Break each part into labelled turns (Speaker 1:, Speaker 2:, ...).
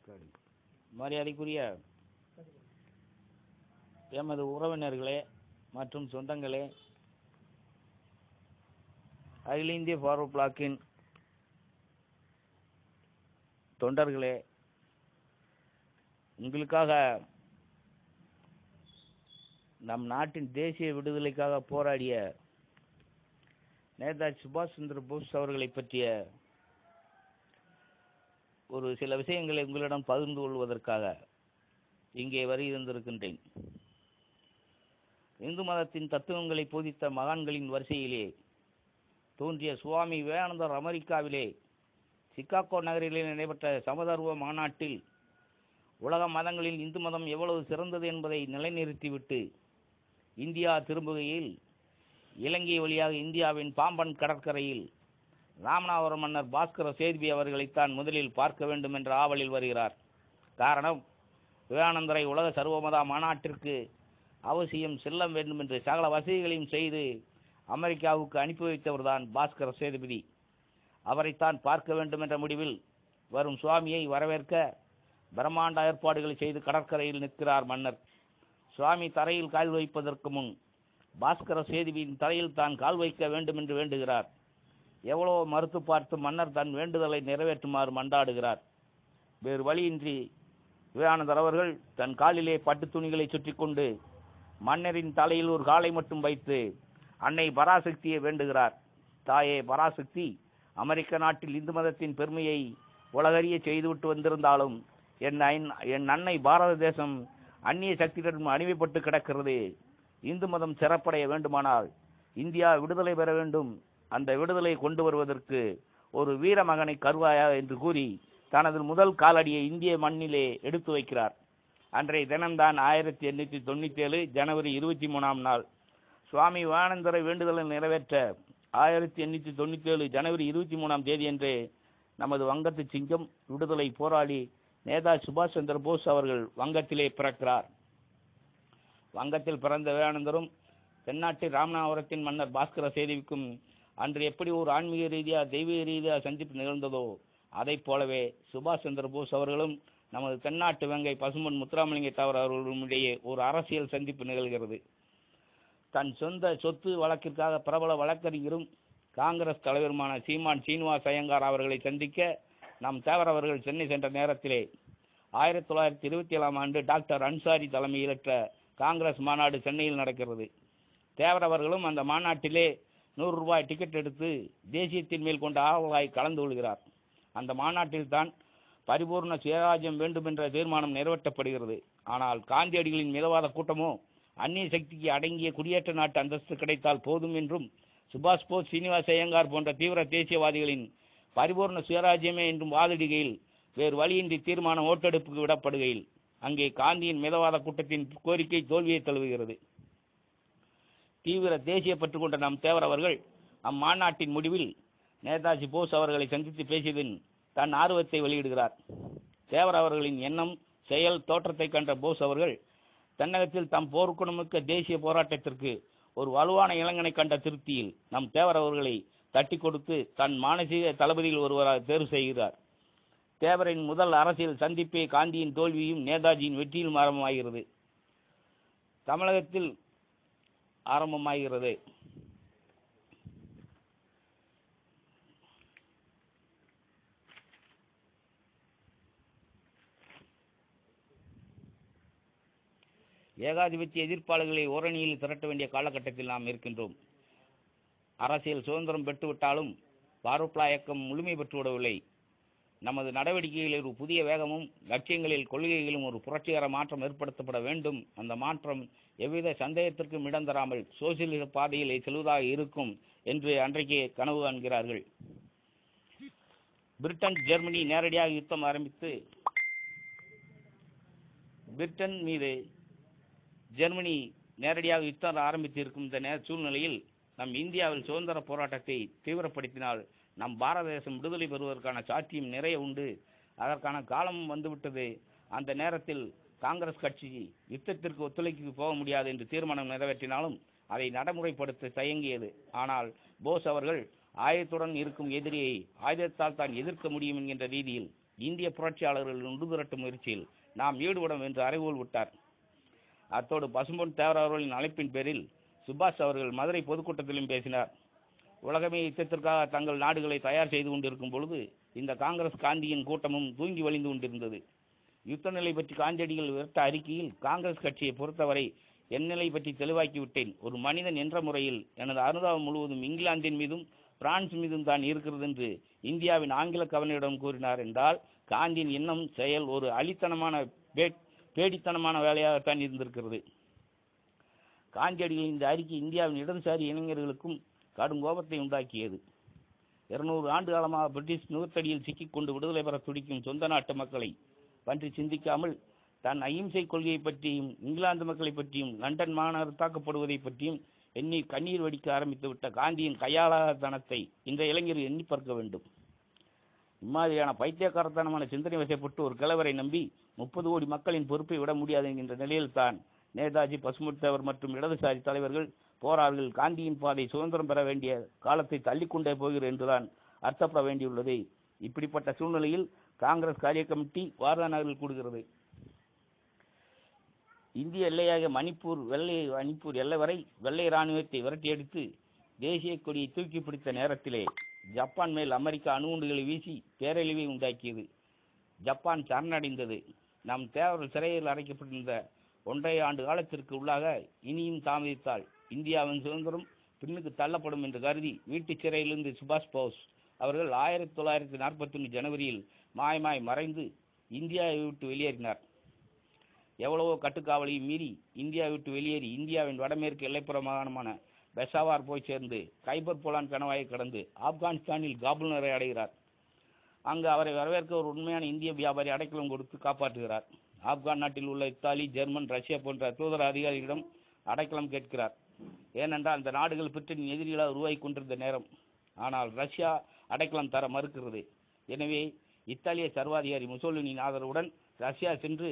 Speaker 1: மரியாதைக்குரிய எமது உறவினர்களே மற்றும் சொந்தங்களே, அகில இந்திய ஃபார்வர்ட் பிளாக்கின் தொண்டர்களே, உங்களுக்காக நம் நாட்டின் தேசிய விடுதலைக்காக போராடிய நேதாஜி சுபாஷ் சந்திர போஸ் அவர்களை பற்றிய ஒரு சில விஷயங்களை உங்களிடம் பகிர்ந்து கொள்வதற்காக இங்கே வருகின்றிருக்கின்றேன். இந்து மதத்தின் தத்துவங்களை போதித்த மகான்களின் வரிசையிலே தோன்றிய சுவாமி விவேகானந்தர் அமெரிக்காவிலே சிகாகோ நகரிலே நடைபெற்ற சமதர்ம மாநாட்டில் உலக மதங்களில் இந்து மதம் எவ்வளவு சிறந்தது என்பதை நிலைநிறுத்திவிட்டு இந்தியா திரும்புகையில் இலங்கை வழியாக இந்தியாவின் பாம்பன் கடற்கரையில் ராமநாதபுரம் மன்னர் பாஸ்கர சேதுபதி அவர்களைத்தான் முதலில் பார்க்க வேண்டும் என்ற ஆவலில் வருகிறார். காரணம், விவேகானந்தரை உலக சர்வமத மாநாட்டிற்கு அவசியம் செல்ல வேண்டும் என்று சகல வசதிகளையும் செய்து அமெரிக்காவுக்கு அனுப்பி வைத்தவர்தான் பாஸ்கர சேதுபதி. அவரைத்தான் பார்க்க வேண்டும் என்ற முடிவில் வரும் சுவாமியை வரவேற்க பிரம்மாண்ட ஏற்பாடுகளை செய்து கடற்கரையில் நிற்கிறார் மன்னர். சுவாமி தரையில் கால் வைப்பதற்கு முன் பாஸ்கர சேதுபதியின் தரையில் தான் கால் வைக்க வேண்டும் என்று வேண்டுகிறார். எவ்வளவோ மறுத்து பார்த்து மன்னர் தன் வேண்டுதலை நிறைவேற்றுமாறு மன்றாடுகிறார். வேறு வழியின்றி விவேகானந்தர் அவர்கள் தன் காலிலே பட்டு துணிகளை சுற்றி கொண்டு மன்னரின் தலையில் ஒரு காலை மட்டும் வைத்து அன்னை பராசக்தியை வேண்டுகிறார். தாயே பராசக்தி, அமெரிக்க நாட்டில் இந்து மதத்தின் பெருமையை உலகறிய செய்துவிட்டு வந்திருந்தாலும் என் அன்னை பாரத தேசம் அந்நிய சக்திகளிடம் அடிமைப்பட்டு கிடக்கிறது. இந்து மதம் சிறப்படைய வேண்டுமானால் இந்தியா விடுதலை பெற வேண்டும். அந்த விடுதலை கொண்டு வருவதற்கு ஒரு வீர மகனை கருவாயா என்று கூறி தனது முதல் காலடியை இந்திய மண்ணிலே எடுத்து வைக்கிறார். அன்றைய தினம்தான் 1897 ஜனவரி 23ஆம் நாள். சுவாமி விவேகானந்தரை வேண்டுதலை நிறைவேற்ற 1897 ஜனவரி 23ஆம் தேதி அன்றே நமது வங்கத்து சிங்கம் விடுதலை போராளி நேதாஜி சுபாஷ் சந்திர போஸ் அவர்கள் வங்கத்திலே பிறக்கிறார். வங்கத்தில் பிறந்த விவேகானந்தரும் தென்னாட்டு ராமநாதபுரத்தின் மன்னர் பாஸ்கர சேதுவிக்கும் அன்று எப்படி ஒரு ஆன்மீக ரீதியாக தெய்வீக ரீதியாக சந்திப்பு நிகழ்ந்ததோ அதை போலவே சுபாஷ் சந்திர போஸ் அவர்களும் நமது தென்னாட்டு வெங்கை பசும்பொன் முத்துராமலிங்க தேவர் அவர்களுடைய ஒரு அரசியல் சந்திப்பு நிகழ்கிறது. தன் சொந்த சொத்து வழக்கிற்காக பிரபல வழக்கறிஞரும் காங்கிரஸ் தலைவருமான சீமான் சீனிவாஸ் ஐயங்கார் அவர்களை சந்திக்க நம் தேவர் அவர்கள் சென்னை சென்ற நேரத்திலே 1927ஆம் ஆண்டு டாக்டர் அன்சாரி தலைமையிலற்ற காங்கிரஸ் மாநாடு சென்னையில் நடக்கிறது. தேவர் அவர்களும் அந்த மாநாட்டிலே 100 ரூபாய் டிக்கெட் எடுத்து தேசியத்தின் மேல் கொண்ட ஆவலாய் கலந்து கொள்கிறார். அந்த மாநாட்டில் தான் பரிபூர்ண சுயராஜ்யம் வேண்டும் என்ற தீர்மானம் நிறைவேற்றப்படுகிறது. ஆனால் காந்தியடிகளின் மிதவாத கூட்டமோ அந்நிய சக்திக்கு அடங்கிய குடியேற்ற நாட்டு அந்தஸ்து கிடைத்தால் போதும் என்றும் சுபாஷ் போஸ், சீனிவாஸ் ஐயங்கார் போன்ற தீவிர தேசியவாதிகளின் பரிபூர்ண சுயராஜ்யமே என்றும் வாதிடுகையில் வேறு வழியின்றி தீர்மானம் ஓட்டெடுப்புக்கு விடப்படுகையில் அங்கே காந்தியின் மிதவாத கூட்டத்தின் கோரிக்கை தோல்வியை தழுவுகிறது. தீவிர தேசிய பற்று கொண்ட நம் தேவர் அவர்கள் அம்மாநாட்டின் முடிவில் நேதாஜி போஸ் அவர்களை சந்தித்து பேசியதின் தன் ஆர்வத்தை வெளியிடுகிறார். தேவர் அவர்களின் எண்ணம், செயல், தோற்றத்தை கண்ட போஸ் அவர்கள் தென்னகத்தில் தம் போர்க்குணமிக்க தேசிய போராட்டத்திற்கு ஒரு வலுவான இளைஞனை கண்ட திருப்தியில் நம் தேவர் அவர்களை தட்டி கொடுத்து தன் மானசீக தளபதியில் ஒருவராக தேர்வு செய்கிறார். தேவரின் முதல் அரசியல் சந்திப்பே காந்தியின் தோல்வியும் நேதாஜியின் வெற்றியும் ஆரம்பமாகிறது. தமிழகத்தில் ஆரம்பமாகிறது. ஏகாதிபத்திய எதிர்ப்பாளர்களை ஓரணியில் திரட்ட வேண்டிய காலகட்டத்தில் நாம் இருக்கின்றோம். அரசியல் சுதந்திரம் பெற்றுவிட்டாலும் பார்வர்ட் இயக்கம் முழுமை பெற்றுவிடவில்லை. நமது நடவடிக்கைகளில் ஒரு புதிய வேகமும் லட்சியங்களில் கொள்கைகளிலும் ஒரு புரட்சிகர மாற்றம் ஏற்படுத்தப்பட வேண்டும். அந்த மாற்றம் எவ்வித சந்தேகத்திற்கும் இடம் தராமல் சோசியலிச பாதையில் செல்வதாக இருக்கும் என்று அன்றைக்கே கனவு காண்கிறார்கள். பிரிட்டன், ஜெர்மனி நேரடியாக யுத்தம் ஆரம்பித்து பிரிட்டன் மீது ஜெர்மனி நேரடியாக யுத்தம் ஆரம்பித்திருக்கும் இந்த சூழ்நிலையில் நம் இந்தியாவில் சுதந்திர போராட்டத்தை தீவிரப்படுத்தினால் நம் பாரத தேசம் விடுதலை பெறுவதற்கான சாத்தியம் நிறைய உண்டு. அதற்கான காலமும் வந்துவிட்டது. அந்த நேரத்தில் காங்கிரஸ் கட்சி யுத்தத்திற்கு ஒத்துழைப்பு போக முடியாது என்று தீர்மானம் நிறைவேற்றினாலும் அதை நடைமுறைப்படுத்த தயங்கியது. ஆனால் போஸ் அவர்கள் ஆயுதத்துடன் இருக்கும் எதிரியை ஆயுதத்தால் தான் எதிர்க்க முடியும் என்கின்ற ரீதியில் இந்திய புரட்சியாளர்கள் ஒன்று திரட்டும் முயற்சியில் நாம் ஈடுபடும் என்று அறைகோல் விட்டார். அத்தோடு பசும்பொன் தேவர் அவர்களின் அழைப்பின் பேரில் சுபாஷ் அவர்கள் மதுரை பொதுக்கூட்டத்திலும் பேசினார். உலகமே யுத்தத்திற்காக தங்கள் நாடுகளை தயார் செய்து கொண்டிருக்கும் பொழுது இந்த காங்கிரஸ் காந்தியின் கூட்டமும் தூங்கி வழிந்து கொண்டிருந்தது. யுத்த நிலை பற்றி காந்தியடிகள் விரட்ட அறிக்கையில் காங்கிரஸ் கட்சியை பொறுத்தவரை என் நிலை பற்றி தெளிவாக்கிவிட்டேன். ஒரு மனிதன் என்ற முறையில் எனது அனுதாபம் முழுவதும் இங்கிலாந்தின் மீதும் பிரான்ஸ் மீதும் தான் இருக்கிறது என்று இந்தியாவின் ஆங்கில கவர்னரிடம் கூறினார் என்றால் காந்தியின் எண்ணம் செயல் ஒரு அழித்தனமான பேடித்தனமான வேலையாகத்தான் இருந்திருக்கிறது. காந்தியடிகளின் இந்த அறிக்கை இந்தியாவின் இடதுசாரி இளைஞர்களுக்கும் கடும் கோபத்தை உண்டாக்கியது. 200 ஆண்டு காலமாக பிரிட்டிஷ் நுகத்தடியில் சிக்கிக்கொண்டு விடுதலை பெற துடிக்கும் சொந்த நாட்டு மக்களை பற்றி சிந்திக்காமல் தன் அகிம்சை கொள்கையை பற்றியும் இங்கிலாந்து மக்களை பற்றியும் லண்டன் மாநகர் தாக்கப்படுவதை பற்றியும் எண்ணி கண்ணீர் வடிக்க ஆரம்பித்து விட்ட காந்தியின் கையாளாதனத்தை இந்த இளைஞர் எண்ணி பார்க்க வேண்டும். இம்மாதிரியான பைத்தியக்காரத்தனமான சிந்தனை வசப்பட்டு ஒரு கிழவரை நம்பி 30 கோடி மக்களின் பொறுப்பை விட முடியாது என்கின்ற நிலையில்தான் நேதாஜி, பசும்பொன் தேவர் மற்றும் இடதுசாரி தலைவர்கள் போரார்கள் காந்தியின் பாதை சுதந்திரம் பெற வேண்டிய காலத்தை தள்ளிக்கொண்டே போகிறது என்றுதான் அர்த்தப்பட வேண்டியுள்ளது. இப்படிப்பட்ட சூழ்நிலையில் காங்கிரஸ் காரிய கமிட்டி வாரணா நகரில் கூடுகிறது. இந்திய எல்லையாக மணிப்பூர் எல்லை வரை வெள்ளை இராணுவத்தை விரட்டியடித்து தேசிய கொடியை தூக்கி பிடித்த நேரத்திலே ஜப்பான் மேல் அமெரிக்கா அணுகுண்டுகளை வீசி பேரழிவை உண்டாக்கியது. ஜப்பான் சரணடைந்தது. நம் தேவர்கள் சிறையில் அடைக்கப்பட்டிருந்த 1.5 ஆண்டு காலத்திற்கு உள்ளாக இனியும் தாமதித்தால் இந்தியாவின் சுதந்திரம் பின்னுக்கு தள்ளப்படும் என்று கருதி வீட்டு சிறையிலிருந்து சுபாஷ் போஸ் அவர்கள் 1941 ஜனவரியில் மாயமாய் மறைந்து இந்தியாவை விட்டு வெளியேறினார். எவ்வளவோ கட்டுக்காவலையும் மீறி இந்தியாவை விட்டு வெளியேறி இந்தியாவின் வடமேற்கு எல்லைப்புற மாகாணமான பெஷாவார் போய் சேர்ந்து கைபர் போலான் கணவாயை கடந்து ஆப்கானிஸ்தானில் காபூல் நகரை அடைகிறார். அங்கு அவரை வரவேற்க ஒரு உண்மையான இந்திய வியாபாரி அடைக்கலம் கொடுத்து காப்பாற்றுகிறார். ஆப்கான் நாட்டில் உள்ள இத்தாலி, ஜெர்மன், ரஷ்யா போன்ற தூதர அதிகாரிகளிடம் அடைக்கலம் கேட்கிறார். ஏனென்றால் அந்த நாடுகள் பிரிட்டனின் எதிரிகளாக உருவாகி கொண்டிருந்த நேரம். ஆனால் ரஷ்யா அடைக்கலம் தர மறுக்கிறது. எனவே இத்தாலிய சர்வாதிகாரி முசோலினியின் ஆதரவுடன் ரஷ்யா சென்று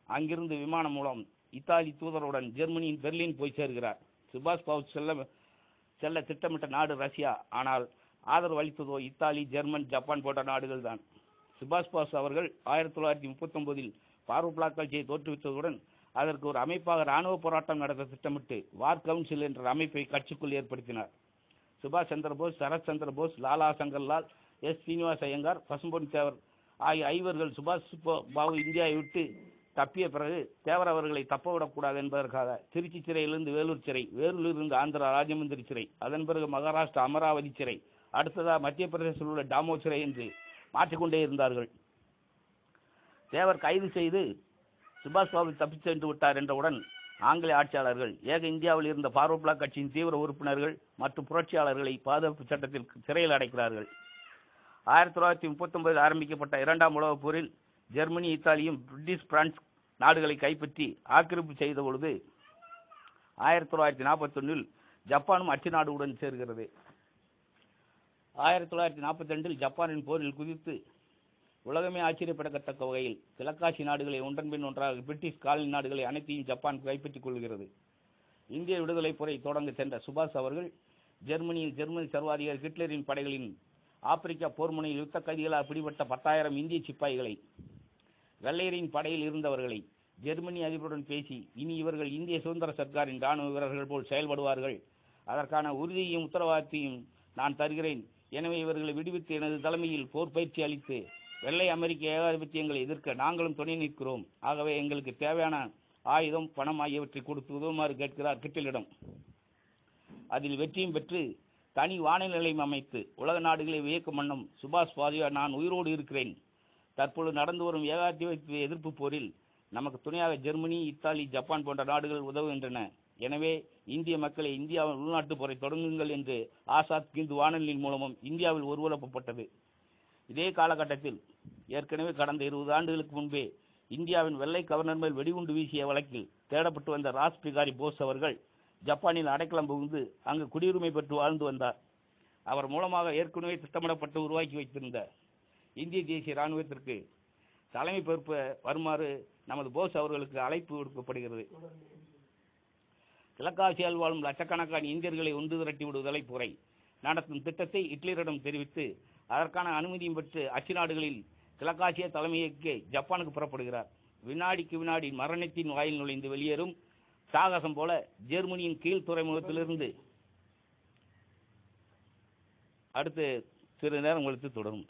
Speaker 1: அங்கிருந்து விமானம் மூலம் இத்தாலி தூதருடன் ஜெர்மனியின் பெர்லின் போய் சேர்கிறார். சுபாஷ் போஸ் செல்ல திட்டமிட்ட நாடு ரஷ்யா. ஆனால் ஆதரவு அளித்ததோ இத்தாலி, ஜெர்மன், ஜப்பான் போன்ற நாடுகள் தான். சுபாஷ் போஸ் அவர்கள் 1939 பார்வர்ட் கட்சியை தோற்றுவித்ததுடன் அதற்கு ஒரு அமைப்பாக இராணுவ போராட்டம் நடத்த திட்டமிட்டு வார் கவுன்சில் என்ற அமைப்பை கட்சிக்குள் ஏற்படுத்தினார். சுபாஷ் சந்திர போஸ், சரத் சந்திர போஸ், லாலா சங்கர்லால், எஸ். ஸ்ரீனிவாச ஐயங்கார், பசும்பொன் தேவர் ஆகிய 5 சுபாஷ் பாபு இந்தியாவை விட்டு தப்பிய பிறகு தேவர் அவர்களை தப்பவிடக்கூடாது என்பதற்காக திருச்சி சிறையிலிருந்து வேலூர் சிறை, வேலூரிலிருந்து ஆந்திரா ராஜமந்திரி சிறை, அதன் பிறகு மகாராஷ்டிரா அமராவதி சிறை, அடுத்ததாக மத்திய பிரதேசத்தில் உள்ள டாமோ சிறை என்று மாற்றிக்கொண்டே இருந்தார்கள். தேவர் கைது செய்து சுபாஷ் பாபு தப்பிச் சென்று விட்டார் என்றவுடன் ஆங்கில ஆட்சியாளர்கள் ஏக இந்தியாவில் இருந்த பார்வர்ட் பிளாக் கட்சியின் தீவிர உறுப்பினர்கள் மற்றும் புரட்சியாளர்களை பாதுகாப்பு சட்டத்தில் சிறையில் அடைக்கிறார்கள். 1939 ஆரம்பிக்கப்பட்ட 2ஆம் உலகப் போரில் ஜெர்மனி, இத்தாலியும் பிரிட்டிஷ், பிரான்ஸ் நாடுகளை கைப்பற்றி ஆக்கிரமிப்பு செய்த பொழுது 1941 ஜப்பானும் அச்சு நாடுடன் சேர்கிறது. 1942 ஜப்பானின் போரில் குதித்து உலகமே ஆச்சரியப்படத்தக்க வகையில் கிழக்காசி நாடுகளை ஒன்றன் பின் ஒன்றாக பிரிட்டிஷ் காலனி நாடுகளை அனைத்தையும் ஜப்பான் கைப்பற்றிக் கொள்கிறது. இந்திய விடுதலை போரை தொடங்க சென்ற சுபாஷ் அவர்கள் ஜெர்மனியில் ஜெர்மனி சர்வாதிகாரி ஹிட்லரின் படைகளின் ஆப்பிரிக்கா போர் முனையில் யுத்த கைதிகளாக பிடிபட்ட 10,000 இந்திய சிப்பாய்களை, வெள்ளையரின் படையில் இருந்தவர்களை ஜெர்மனி அதிபருடன் பேசி இனி இவர்கள் இந்திய சுதந்திர சர்க்காரின் இராணுவ வீரர்கள் போல் செயல்படுவார்கள், அதற்கான உறுதியையும் உத்தரவாதத்தையும் நான் தருகிறேன், எனவே இவர்களை விடுவித்து எனது தலைமையில் போர் பயிற்சி அளித்து வெள்ளை அமெரிக்க ஏகாதிபத்தியங்களை எதிர்க்க நாங்களும் துணை நிற்கிறோம், ஆகவே எங்களுக்கு தேவையான ஆயுதம், பணம் ஆகியவற்றை கொடுத்து உதவுமாறு கேட்கிறார் ஹிட்லரிடம். அதில் வெற்றியும் பெற்று தனி வானிலை நிலையம் அமைத்து உலக நாடுகளை வியக்கும் வண்ணம் சுபாஷ் பாதியா நான் உயிரோடு இருக்கிறேன், தற்பொழுது நடந்து வரும் ஏகாதிபத்திய எதிர்ப்பு போரில் நமக்கு துணையாக ஜெர்மனி, இத்தாலி, ஜப்பான் போன்ற நாடுகள் உதவுகின்றன, எனவே இந்திய மக்களை இந்தியாவின் உள்நாட்டு போரை தொடங்குங்கள் என்று ஆசாத் ஹிந்த் வானொலியின் மூலமும் இந்தியாவில் ஒருவலப்பட்டது. இதே காலகட்டத்தில் ஏற்கனவே கடந்த 20 ஆண்டுகளுக்கு முன்பே இந்தியாவின் வெள்ளை கவர்னர் மேல் வெடிகுண்டு வீசிய வழக்கில் தேடப்பட்டு வந்த ராஸ் பிகாரி போஸ் அவர்கள் ஜப்பானில் அடைக்கலம் புகுந்து அங்கு குடியுரிமை பெற்று வாழ்ந்து வந்தார். அவர் மூலமாக ஏற்கனவே திட்டமிடப்பட்டு உருவாக்கி வைத்திருந்த இந்திய தேசிய இராணுவத்திற்கு தலைமை பொறுப்பு வருமாறு நமது போஸ் அவர்களுக்கு அழைப்பு விடுக்கப்படுகிறது. கிழக்காசியால் வாழும் லட்சக்கணக்கான இந்தியர்களை ஒன்று திரட்டி விடுதலை போரை நடத்தும் திட்டத்தை ஹிட்லரிடம் தெரிவித்து அதற்கான அனுமதியும் பெற்று அச்சு நாடுகளில் கிழக்காசிய தலைமையேற்று ஜப்பானுக்கு புறப்படுகிறார். வினாடிக்கு வினாடி மரணத்தின் வாயில் நுழைந்து வெளியேறும் சாகசம் போல ஜெர்மனியின் கீழ் துறைமுகத்திலிருந்து அடுத்து சிறிது நேரம் கழித்து தொடரும்.